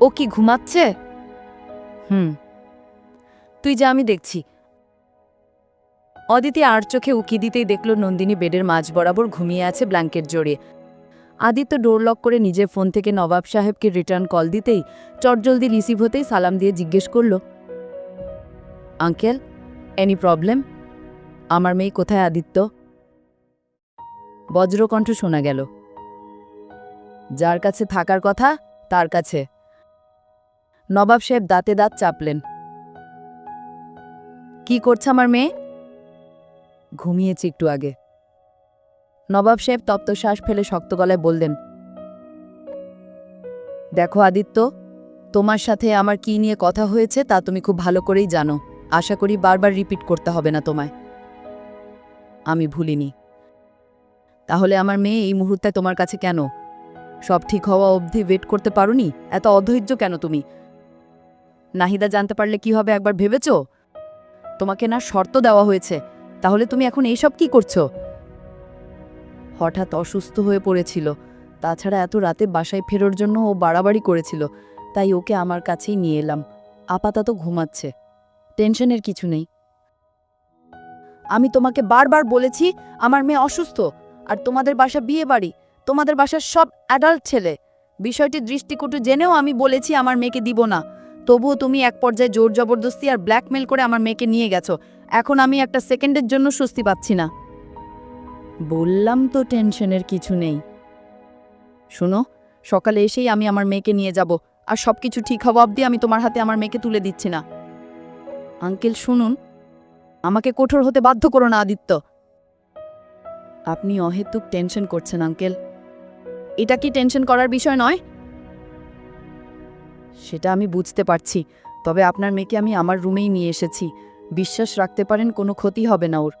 Speaker 1: ও কি ঘুমাচ্ছে? তুই যা, আমি দেখছি। অদিতি আর চোখে উকি দিতেই দেখল নন্দিনী বেডের মাঝ বরাবর ঘুমিয়ে আছে ব্ল্যাঙ্কেট জড়িয়ে। আদিত্য ডোর লক করে নিজের ফোন থেকে নবাব সাহেবকে রিটার্ন কল দিতেই চটজলদি রিসিভ হতেই সালাম দিয়ে জিজ্ঞেস করল, আঙ্কেল, এনি প্রবলেম? আমার মেয়ে কোথায় আদিত্য? বজ্রকণ্ঠ শোনা গেল, যার কাছে থাকার কথা তার কাছে। নবাব সাহেব দাঁতে দাঁত চাপলেন। কি করছে আমার মেয়ে? ঘুমিয়েছে একটু আগে। নবাব সাহেব তপ্ত শ্বাস ফেলে শক্ত গলায় বললেন, দেখো আদিত্য, তোমার সাথে আমার কি নিয়ে কথা হয়েছে তা তুমি খুব ভালো করেই জানো। আশা করি বারবার রিপিট করতে হবে না তোমায়। আমি ভুলিনি। তাহলে আমার মেয়ে এই মুহূর্তে তোমার কাছে কেন? সব ঠিক হওয়া অবধি ওয়েট করতে পারোনি? এত অধৈর্য কেন তুমি?
Speaker 2: নাহিদা জানতে পারলে কি হবে একবার ভেবেছো? তোমাকে না শর্ত দেওয়া হয়েছে, তাহলে তুমি এখন এইসব কি করছো? হঠাৎ অসুস্থ হয়ে পড়েছিল, তাছাড়া এত রাতে বাসায় ফেরার জন্য ও বাড়াবাড়ি করেছিল, তাই ওকে আমার কাছেই নিয়ে এলাম। আপাতত ঘুমাচ্ছে, টেনশনের কিছু নেই। আমি তোমাকে বারবার বলেছি আমার মেয়ে অসুস্থ, আর তোমাদের বাসা বিয়ে বাড়ি, তোমাদের বাসার সব অ্যাডাল্ট ছেলে। বিষয়টি দৃষ্টিকটু জেনেও আমি বলেছি আমার মেয়েকে দিব না, তবুও তুমি এক পর্যায়ে জোর জবরদস্তি আর ব্ল্যাকমেল করে আমার মেয়েকে নিয়ে গেছো। এখন আমি একটা সেকেন্ডের জন্য স্বস্তি পাচ্ছি না। বললাম তো টেনশনের কিছু নেই। শোনো, সকালে এসেই আমি আমার মেয়েকে নিয়ে যাব, আর সব কিছু ঠিক হওয়া অবধি আমি তোমার হাতে আমার মেয়েকে তুলে দিচ্ছি না। আঙ্কেল শুনুন, আমাকে কঠোর হতে বাধ্য করো না আদিত্য। আপনি অহেতুক টেনশন করছেন আঙ্কেল। এটা কি টেনশন করার বিষয় নয়? সেটা আমি বুঝতে পারছি, তবে আপনার মেয়েকে আমি আমার রুমেই নিয়ে এসেছি। বিশ্বাস রাখতে পারেন কোনো ক্ষতি হবে না ওর।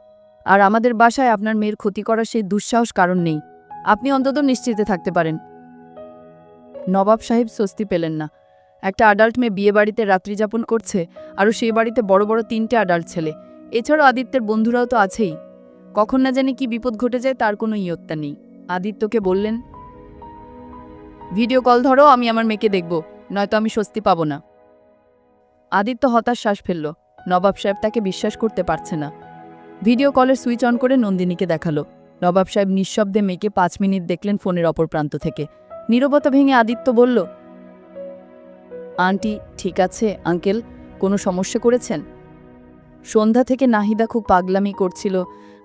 Speaker 2: আর আমাদের বাসায় আপনার মেয়ের ক্ষতি করার সেই দুঃসাহস কারণ নেই, আপনি অন্তত নিশ্চিন্তে থাকতে পারেন। নবাব সাহেব স্বস্তি পেলেন না। একটা অ্যাডাল্ট মেয়ে বিয়ে বাড়িতে রাত্রি যাপন করছে, আরও সেই বাড়িতে বড় বড় 3টে অ্যাডাল্ট ছেলে, এছাড়াও আদিত্যের বন্ধুরাও তো আছেই। কখন না জানি কি বিপদ ঘটে যায় তার কোনো ইয়ত্তা নেই। আদিত্যকে বললেন, ভিডিও কল ধরো, আমি আমার মেয়েকে দেখব, নয়তো আমি স্বস্তি পাব না। আদিত্য হতাশ শ্বাস ফেলল। নবাব সাহেব তাকে বিশ্বাস করতে পারছে না। ভিডিও কলের সুইচ অন করে নন্দিনীকে দেখালো। নবাব সাহেব নিঃশব্দে মেয়েকে 5 মিনিট দেখলেন ফোনের অপর প্রান্ত থেকে। নীরবতা ভেঙে আদিত্য বলল, আন্টি ঠিক আছে আঙ্কেল, কোনো সমস্যা করেছেন? সন্ধ্যা থেকে নাহিদা খুব পাগলামি করছিল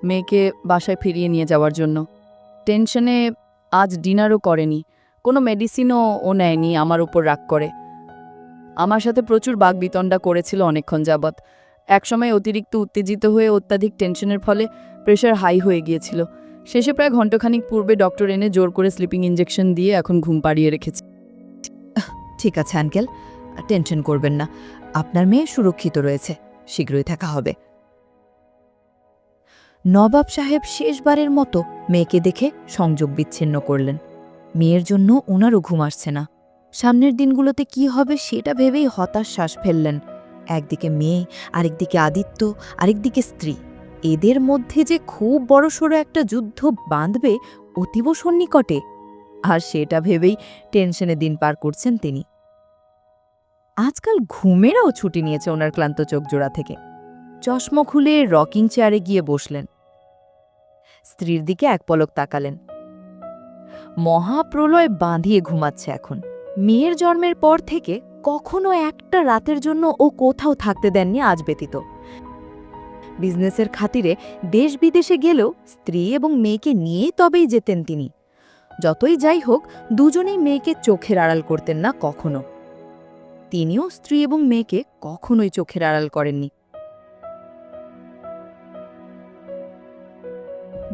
Speaker 2: মেয়েকে বাসায় ফিরিয়ে নিয়ে যাওয়ার জন্য। টেনশনে আজ ডিনারও করেনি, কোনো মেডিসিনও ও নেয়নি, আমার উপর রাগ করে। আমার সাথে প্রচুর বাগবিতণ্ডা করেছিল অনেকক্ষণ যাবৎ। একসময় অতিরিক্ত উত্তেজিত হয়ে অত্যাধিক টেনশনের ফলে প্রেশার হাই হয়ে গিয়েছিল। শেষে প্রায় ঘণ্টাখানিক পূর্বে ডক্টর এনে জোর করে স্লিপিং ইঞ্জেকশন দিয়ে এখন ঘুম পাড়িয়ে রেখেছে।
Speaker 1: ঠিক আছে আঙ্কেল, টেনশন করবেন না, আপনার মেয়ে সুরক্ষিত রয়েছে, শীঘ্রই দেখা হবে। নবাব সাহেব শেষবারের মতো মেয়েকে দেখে সংযোগ বিচ্ছিন্ন করলেন। মেয়ের জন্য ওনারও ঘুম আসছে না। সামনের দিনগুলোতে কি হবে সেটা ভেবেই হতাশ শ্বাস ফেললেন। একদিকে মেয়ে, আরেকদিকে আদিত্য, আরেকদিকে স্ত্রী। এদের মধ্যে যে খুব বড়সড় একটা যুদ্ধ বাঁধবে অতীব সন্নিকটে, আর সেটা ভেবেই টেনশনে দিন পার করছেন তিনি। আজকাল ঘুমেরও ছুটি নিয়েছে ওনার ক্লান্ত চোখ জোড়া থেকে। চশমা খুলে রকিং চেয়ারে গিয়ে বসলেন। স্ত্রীর দিকে এক পলক তাকালেন। মহাপ্রলয় বাঁধিয়ে ঘুমাচ্ছে এখন। মেয়ের জন্মের পর থেকে কখনো একটা রাতের জন্য ও কোথাও থাকতে দেননি আজ ব্যতীত। বিজনেসের খাতিরে দেশ বিদেশে গেলেও স্ত্রী এবং মেয়েকে নিয়েই তবেই যেতেন তিনি। যতই যাই হোক, দুজনেই মেয়েকে চোখের আড়াল করতেন না কখনো। তিনিও স্ত্রী এবং মেয়েকে কখনোই চোখের আড়াল করেননি।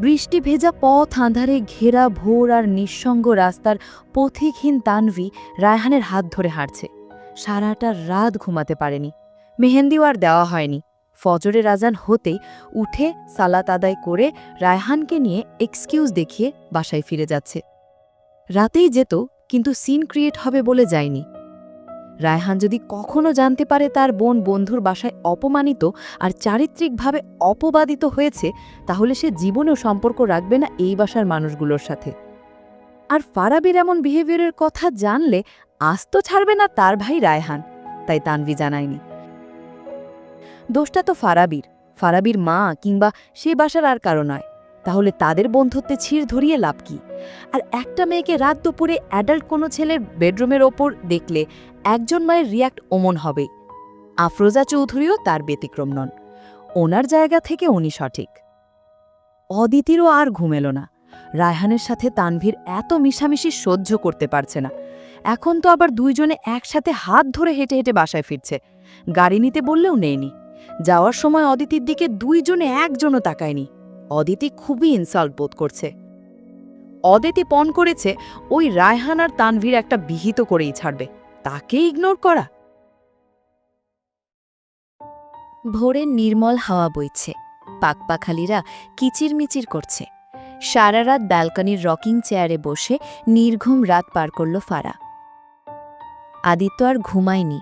Speaker 1: বৃষ্টি ভেজা পথ আঁধারে ঘেরা ভোর আর নিঃসঙ্গ রাস্তার পথিকহীন তানভি রায়হানের হাত ধরে হাঁটছে। সারাটা রাত ঘুমাতে পারেনি। মেহেন্দিও আর দেওয়া হয়নি। ফজরের আজান হতেই উঠে সালাত আদায় করে রায়হানকে নিয়ে এক্সকিউজ দেখিয়ে বাসায় ফিরে যাচ্ছে। রাতেই যেত, কিন্তু সিন ক্রিয়েট হবে বলে যায়নি। রায়হান যদি কখনো জানতে পারে তার বোন বন্ধুর বাসায় অপমানিত আর চারিত্রিকভাবে অপবাদিত হয়েছে, তাহলে সে জীবনেও সম্পর্ক রাখবে না এই বাসার মানুষগুলোর সাথে। আর ফারাবির এমন বিহেভিয়ারের কথা জানলে আস্ত ছাড়বে না তার ভাই রায়হান, তাই তানভি জানায়নি। দোষটা তো ফারাবির মা কিংবা সে বাসার আর কারো নয়। তাহলে তাদের বন্ধুত্বে ছিঁড় ধরিয়ে লাভ কি? আর একটা মেয়েকে রাত দুপুরে অ্যাডাল্ট কোনো ছেলের বেডরুমের ওপর দেখলে একজন মায়ের রিয়াক্ট ওমন হবেই। আফরোজা চৌধুরীও তার ব্যতিক্রম নন। ওনার জায়গা থেকে উনি সঠিক। অদিতিরও আর ঘুমেল না। রায়হানের সাথে তানভীর এত মিশামিশি সহ্য করতে পারছে না। এখন তো আবার দুইজনে একসাথে হাত ধরে হেঁটে হেঁটে বাসায় ফিরছে। গাড়ি নিতে বললেও নেয়নি। যাওয়ার সময় অদিতির দিকে দুইজনে একজনও তাকায়নি। অদিতি খুবই ইনসাল্ট বোধ করছে। অদিতি পণ করেছে ওই রায়হান আর তানভীর একটা বিহিত করেই ছাড়বে, তাকে ইগনোর করা। ভোরের নির্মল হাওয়া বইছে, পাকপাখালিরা কিচিরমিচির করছে। সারা রাত ব্যালকনির রকিং চেয়ারে বসে নির্ঘুম রাত পার করল ফারা। আদিত্য আর ঘুমায়নি।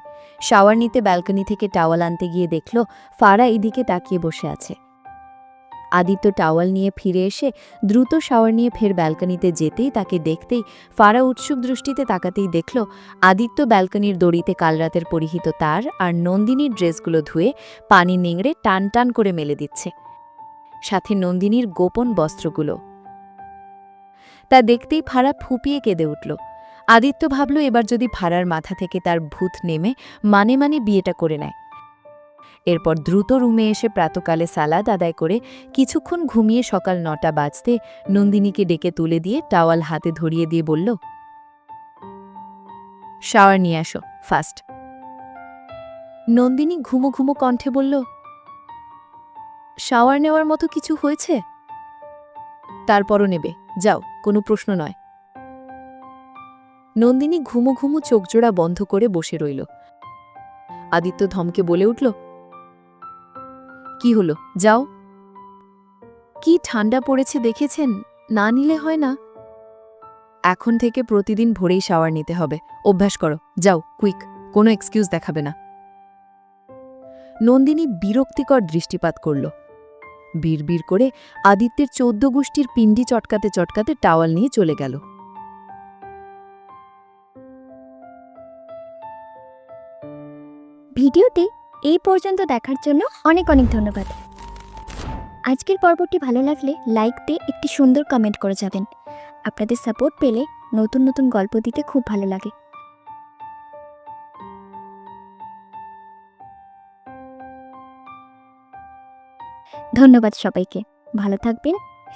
Speaker 1: শাওয়ার নিতে ব্যালকনি থেকে টাওয়াল আনতে গিয়ে দেখল ফারা এদিকে তাকিয়ে বসে আছে। আদিত্য টাওয়াল নিয়ে ফিরে এসে দ্রুত শাওয়ার নিয়ে ফের ব্যালকনিতে যেতেই তাকে দেখতেই ফারা উৎসুক দৃষ্টিতে তাকাতেই দেখল আদিত্য ব্যালকনির দড়িতে কাল রাতের পরিহিত তার আর নন্দিনীর ড্রেসগুলো ধুয়ে পানি নিংড়ে টান টান করে মেলে দিচ্ছে, সাথে নন্দিনীর গোপন বস্ত্রগুলো। তা দেখতেই ফারা ফুপিয়ে কেঁদে উঠল। আদিত্য ভাবল এবার যদি ফারার মাথা থেকে তার ভূত নেমে মানে বিয়েটা করে নেয়। এরপর দ্রুত রুমে এসে প্রাতকালে সালাদ আদায় করে কিছুক্ষণ ঘুমিয়ে সকাল 9টা বাজতে নন্দিনীকে ডেকে তুলে দিয়ে টাওয়াল হাতে ধরিয়ে দিয়ে বলল, শাওয়ার নিয়ে আসো ফাস্ট। নন্দিনী ঘুমো ঘুমো কণ্ঠে বলল, শাওয়ার নেওয়ার মতো কিছু হয়েছে? তারপরও নেবে, যাও, কোনো প্রশ্ন নয়। নন্দিনী ঘুমো ঘুমো চোখজোড়া বন্ধ করে বসে রইল। আদিত্য ধমকে বলে উঠল, কি হলো, যাও। কি ঠান্ডা পড়েছে দেখেছেন, না নিলে হয় না? এখন থেকে প্রতিদিন ভোরেই শাওয়ার নিতে হবে, অভ্যাস করো, যাও কুইক, কোনো এক্সকিউজ দেখাবে না। নন্দিনী বিরক্তিকর দৃষ্টিপাত করল। বিড়বিড় করে আদিত্যের 14 গোষ্ঠীর পিণ্ডি চটকাতে চটকাতে টাওয়াল নিয়ে চলে গেল।
Speaker 3: ভিডিওটি এই পর্যন্ত দেখার জন্য অনেক অনেক ধন্যবাদ। আজকের পর্বটি ভালো লাগলে লাইক দিয়ে একটি সুন্দর কমেন্ট করে যাবেন। আপনাদের সাপোর্ট পেলে নতুন নতুন গল্প দিতে খুব ভালো লাগে। ধন্যবাদ সবাইকে। ভালো থাকবেন,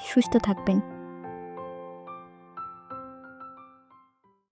Speaker 3: সুস্থ থাকবেন।